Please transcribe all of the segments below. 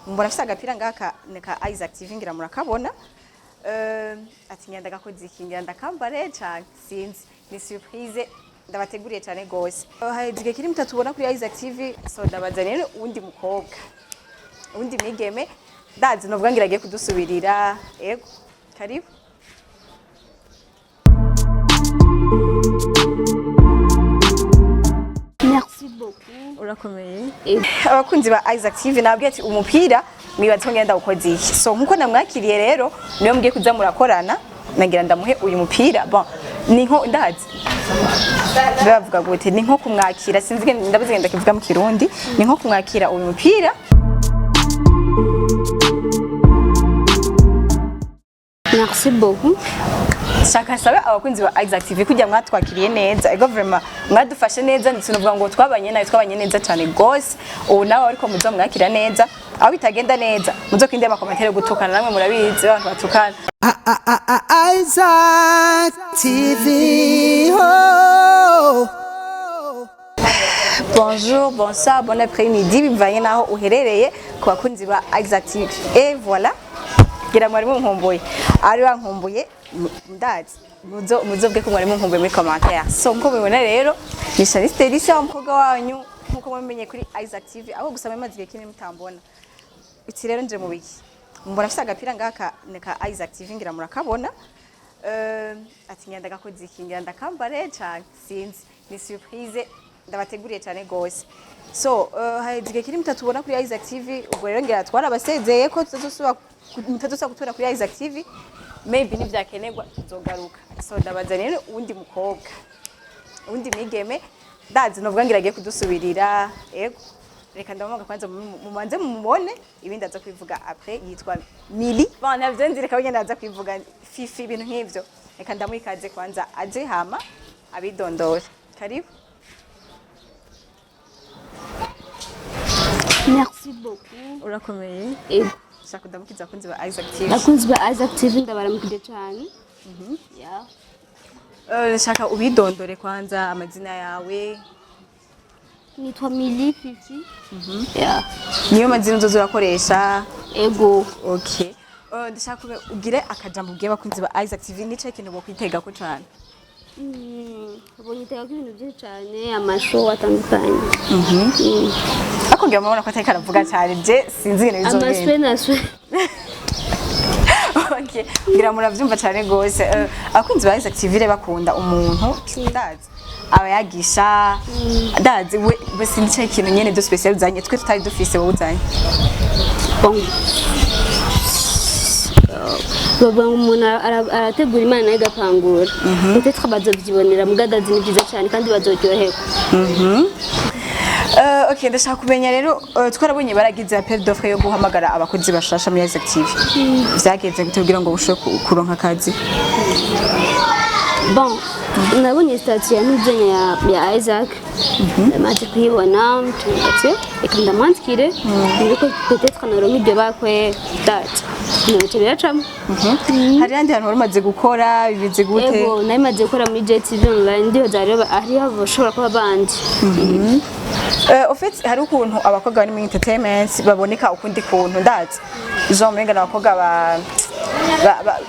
mbona afite agapira ngaka neka Isaac TV ngira murakabona ati ngenda gakoze ikingira ndakambare cyane sinzi ni surprise ndabateguriye cyane gose hayidige kiri mutatubona kuri Isaac TV so ndabazanire uwundi mukobwa uwundi mwigeme ndazi novuga ngira agiye kudusubirira yego karibu Merci beaucoup. Urakomeye. Abakunzi ba Isaac TV nabwiye ati umupira mwibaze ngenda ukoze iki. So nkuko namwakiriye rero niyo mgiye kuza murakorana nagira ndamuhe uyu mupira. Bon, ni nko ndazi. Bavuga gute ni nko kumwakira sinzi ndabuze ngenda kivuga mu Kirundi ni nko kumwakira uyu mupira. Merci beaucoup. Shaka sabe abakunzi ba Isaac TV kujya mwatwakiriye neza ego vraiment mwadufashe neza ndetse no vuga ngo twabanye neza cyane gose ubu nawe ariko muzo mwakira neza aho bitagenda neza muzo kwinde amakomentere gutukana namwe murabizi abantu batukana Isaac TV oh. Bonjour, bonsoir, bon après-midi bivanye naho uherereye ku bakunzi ba Isaac TV et voilà gira mwari munkumbuye ari bankumbuye ndazi muzo bwe ko mwari munkumbuye muri commentaire so nko bibona rero ni Wauuu Delicia umukobwa wanyu nkuko mumenye kuri Isaac TV aho gusaba amazi kinini mutambona uti rero nje mu biki mbona afite agapira ngaka neka Isaac TV ngira murakabona ati ngenda gakoze ikingira ndakambare cyane sinzi ni surprise ndabateguriye cyane gose so hayidige kiri mutatubona kuri Isaac TV ubwo rero ngira twarabasezeye ko mutadusa gutura kuri Isaac TV maybe nivyakenerwa tuzogaruka so ndabazanire uwundi mukobwa uwundi mwigeme ndazi novuga ngira agiye kudusubirira yego reka ndamuga kwanza mumanze mumubone ibindi aza kwivuga après yitwa Mili bana navyenzi reka bagenda aza kwivuga Fifi ibintu nk'ivyo reka ndamwikaze kwanza aje hama abidondore karibu. Merci beaucoup. Urakomeye. Ego. Shaka ndamukiza abakunzi ba Isaac TV. Abakunzi ba Isaac TV ndabaramukije cyane. Yeah. Shaka ubidondore kwanza amazina yawe. Nitwa Mili Fifi. Yeah. Niyo mazina uzoza urakoresha. Ego. Okay. Ndashaka ugire akajambo ugiye bakunzi ba Isaac TV nice kintu bo kwitega ko cyane. Ubonyitega ko ibintu byinshi cyane amashow atandukanye. Ako ngira mubona ko atari karavuga cyane je sinzi ibintu bizogenda. Amaswe. Okay. Ngira muravyumva cyane gose. Abakunzi ba Isaac TV bakunda umuntu ndazi aba yagisha ndazi we sinzi ikintu nyene do special uzanye twe tutari dufise wowe uzanye. Bon. Baba umuntu arategura Imana igapangura peut-être bazovyibonera mugadazi ni byiza cyane kandi bazoryoherwa. Okay ndashaka kumenya rero twarabonye baragize appel d'offre yo guhamagara abakozi bashasha muri Isaac TV byageze gutubwira ngo busho kuronka akazi. Bon nabonye statut ya nuzenya ya Isaac maze kuyibona mutse ikanda manskire ndiko peut-être naronka ibyo bakwe date n'icyo biracamo hari yandi hantu bamaze gukora bibize gute yego naimaze gukora muri JTV online ndiho zareba ari abo bashobora kuba bandi au fait hari ukuntu abakobwa bari mu entertainment baboneka ukundi kuntu ndazi izo mrenga n'abakobwa ba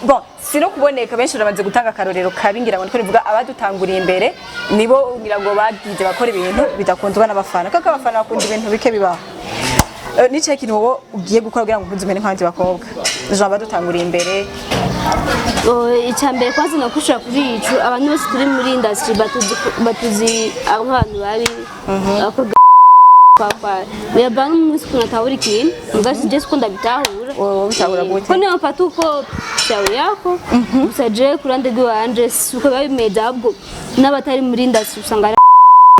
bon sino kuboneka benshi bamaze gutanga karorero kabingira ngo niko bivuga abadutanguriye imbere nibo ngira ngo bagize bakora ibintu bidakundwa n'abafana kaka abafana bakunda ibintu bike bibaho nice kintu wowe ugiye gukora kugira ngo ukunze nk'abandi bakobwa jean badutanguriye imbere icyambere kwanza nakushira kuri ico abantu bose turi muri industry batuzi abantu babi abakobwa papa yabana umunsi kunatahura ikintu mugasi je sikunda bitahura bitahura gute ko niyo mfata uko cyawe yako usaje kurande rwanje suko babimeza ahubwo n'abatari muri industry usanga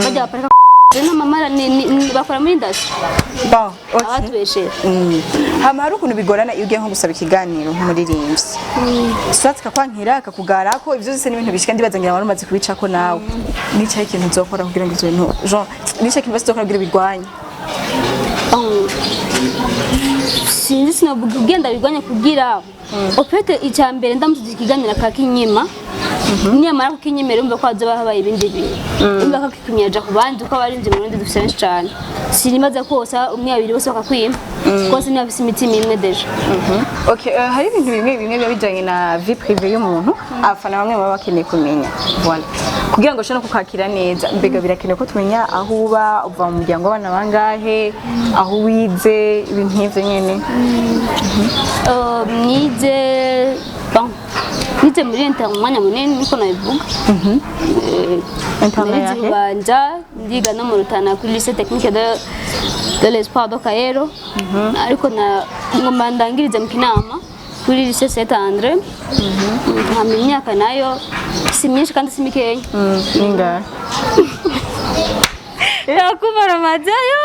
bajya baparika no mama ni bakora muri industry bon okay abatweshe hama hari ukuntu bigorana iyo ugiye nko gusaba ikiganiro nk'umuririmbyi swatka kwankira akakugara ko ivyo zose n'ibintu bishika ndibazangira abantu maze kubica ko nawe nicaye ikintu uzokora kugira ngo izo bintu Jean nicaye ikintu bazokora kugira bigwanye sinzi sinabugenda bigwanye kugira opete icyambere ndamutuze ikiganiro akakinyima nyamara kukinyemera umva ko hazoba habaye ibindi bintu umva ko kikunyaja ku bandi uko abarinzi mu Burundi dufite benshi cyane sinimaze kosa umwe abiri bose bakakwima kose ni afise imitima imwe deja. Okay, hari ibintu bimwe biba bijanye na vie privée y'umuntu abafana bamwe baba bakeneye kumenya. Voilà. Kugira ngo ushobore kukakira neza mbega birakenewe ko tumenya aho uba uva mu muryango w'abana bangahe aho wize ibintu nk'ivyo nyene. Nize muri inter umwanya munini niko nabivuga. Internet banja ndiga no mu Rutana kuri lycée technique de l'espoir do Cairo. Ariko na ngomba ndangirize mu Kinama kuri lycée Saint André. Hamwe imyaka nayo si myinshi kandi si mikeya. Ninga. Yakumara majayo.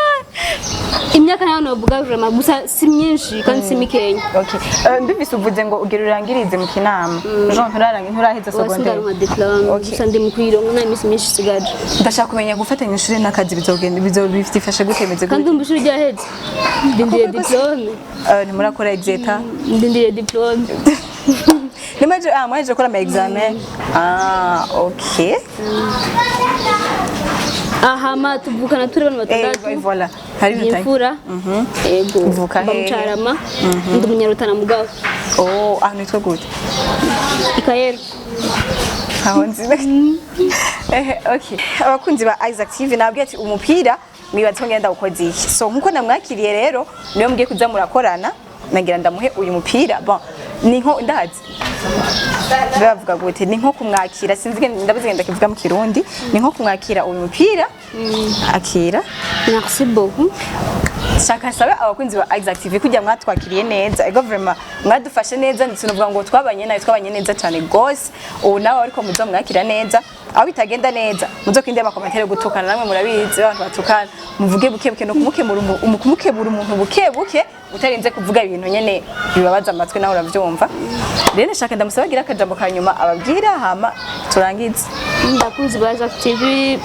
Imyaka nayo novuga vraiment gusa si myinshi kandi si mikeya. Okay. Ndivise uvuze ngo ugera urangirize mu Kinama. Jean nturaheza secondaire. Wasindara diplome. Gusa ndi mu kwirongo na imisi myinshi sigaje. Ndashaka kumenya gufatanya ishuri n'akazi bizofashe gutemeze kandi umva ishuri ryaheze. Ndindiye diplome. Ntimurakora exeta. Ndindiye diplome. Mwaje gukora ama examen. Okay. Ahama tuvukana turi bano batandatu. Voilà. Hari imfura. Ego. Uvuka he? Bamucarama. Ndi umunyarutana mugabo. Nitwe gute? Ikayero. Aho nzi. Okay. Abakunzi ba Isaac TV nabwiye ati umupira mwibaze ngenda ukoze iki. So nkuko namwakiriye rero niyo mbwiye kuza murakorana nagira ndamuhe uyu mupira. Bon, ni nko ndahazi. Bavuga gute ni nko kumwakira sinzi ndabizigenda kivuga mu Kirundi ni nko kumwakira uyu mupira akira. Merci beaucoup. Shaka sabe abakunzi ba Isaac TV kujya mwatwakiriye neza ego vraiment mwadufashe neza ndetse no ngo twabanye neza cyane gose ubu nawe ariko muzo mwakira neza aho bitagenda neza muzo kwinde amakomentere gutukana namwe murabizi abantu batukana muvuge bukebuke no kumukebura umuntu bukebuke utarinze kuvuga ibintu nyene bibabaza amatwi nawe uravyumva rero shaka ndamusaba gira akajambo kanyuma ababwira hama turangize. Ndakuzi ba Isaac TV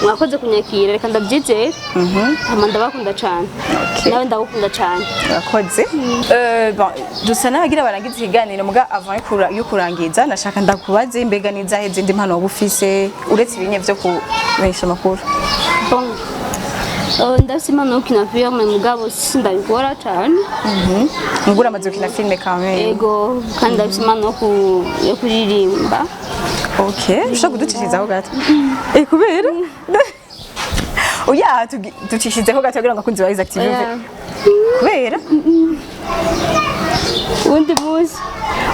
mwakoze kunyakira reka ndabyizeye hama ndabakunda cyane. Nawe ndagukunda cyane. Urakoze. Bon dusa n'abagira barangiza ikiganiro muga avant yo kurangiza nashaka ndakubaze mbega nizaheze ndi mpano wabufise uretse ibinye byo kumenyesha amakuru. Bon. Ndasima no kina filme mugabo sindabikora cyane. Ngura amaze kina filme kamwe. Ego kandi ndasima no kuririmba. Okay, ushaka kuducishirizaho gato. Kubera oya ducishizeho gato kugira ngo akunzi ba Isaac TV kubera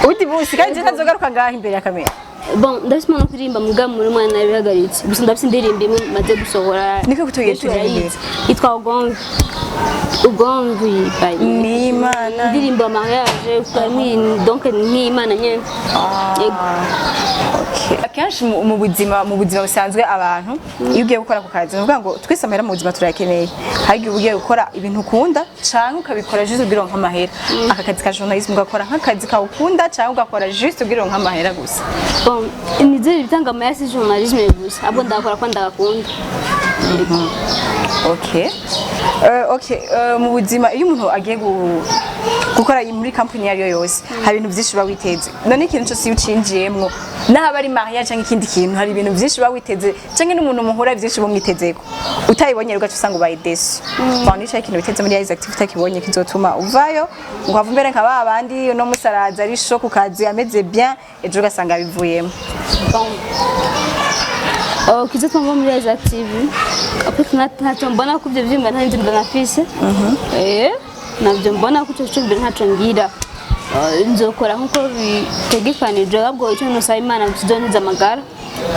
undi munsi kandi ntazogaruka ngaho imbere ya kamera. Bon, ndasima no kuririmba muga muri mwana nabihagaritse gusa ndafise indirimbo imwe maze gusohora. Niko kutuye itwa Ugongwi by Imana indirimbo ya mariage donc ni Imana nyene. Okay. Akenshi mu buzima busanzwe abantu iyo ugiye gukora ku kazi nuvuga ngo twese amahera mu buzima turakeneye hari igihe ugiye gukora ibintu ukunda canke ukabikora juste ugironka amahera aka kazi ka journalisme ugakora nk'akazi ka ukunda canke ugakora juste ugironka amahera gusa. Bon, nize bitanga amahera journalisme gusa abo ndakora ko ndagakunda. Okay. Mu buzima iyo umuntu agiye gukora muri company yari yose hari ibintu byinshi bawiteze none ikintu cyose ucinjiyemwo naho ari mariage cyangwa ikindi kintu hari ibintu byinshi bawiteze cyangwa n'umuntu muhura byinshi bumwitezeko utayibonye ugaca usanga ubaye desu. Foundation ikintu biteze muri Isaac TV utakibonye kizotuma uvayo ngo havumbere nka babandi no musaraza ari shock ku kazi ameze bien ejo ugasanga bivuyemo. Kiza twumva muri Isaac TV apiko ntacyo mbona ko ibyo byimba ntanzi ndanafise nabyo mbona ko cyo mbere ntacyo ngira nzokora nkuko bitegekanije ahubwo icyo nusaba Imana kizoniza amagara.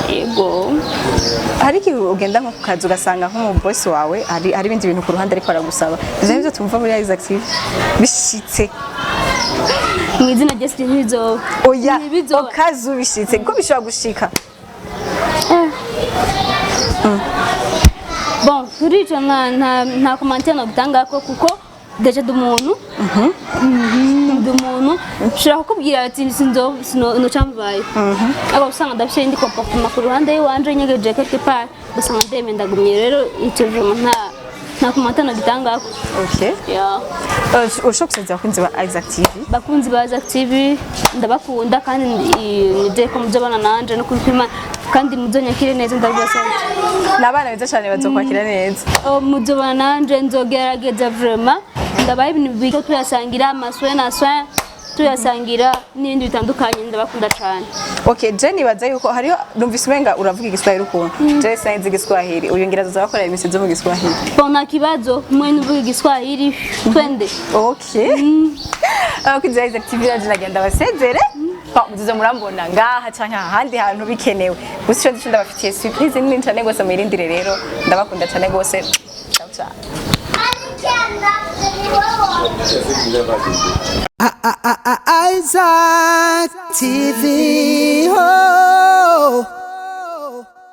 Yego hari igihe ugenda nko ku kazi ugasanga nk'umu boss wawe hari ibindi bintu ku ruhande ariko aragusaba ivyo nivyo tumva muri Isaac TV bishitse mwizina Jesse ntizo oya okazu bishitse ko bishobora gushika. Bon, turica nta commentaire no gutanga ko kuko deje dumuntu shira kukubwira ati sinzo cambaye aba usanga ndafite indi comportement ku ruhande yiwanje nyegeje quelque part usanga ndeme ndagumye rero icyo nta nta kumatana gitangako. Okay. Yeah. Ushobora kusanza abakunzi ba Isaac TV. Bakunzi ba Isaac TV ndabakunda kandi nizeye ko muzobana nanje no kuri kwimana kandi muzonyakire neza ndabasaba. Nabana beza cyane bazokwakira neza. Muzobana nanje nzogerageza vraiment ndabaye ibintu biko tuyasangira amaswe na soin tuyasangira n'ibindi bitandukanye ndabakunda cyane. Okay, Jenny baza yuko hariyo numvise umenga uravuga igiswahili ukuntu. Je sinzi igiswahili. Uyongera azabakora imisizo mu giswahili. Bona kibazo mwe nuvuga igiswahili twende. Okay. Kugira Isaac TV nagenda basezere. Muzize murambona ngaha canke ahandi hantu bikenewe. Gusa cyo ndabafitiye surprise nini cyane gose mwirindire rero ndabakunda cyane gose. Ciao ciao. Isaac TV. Oh.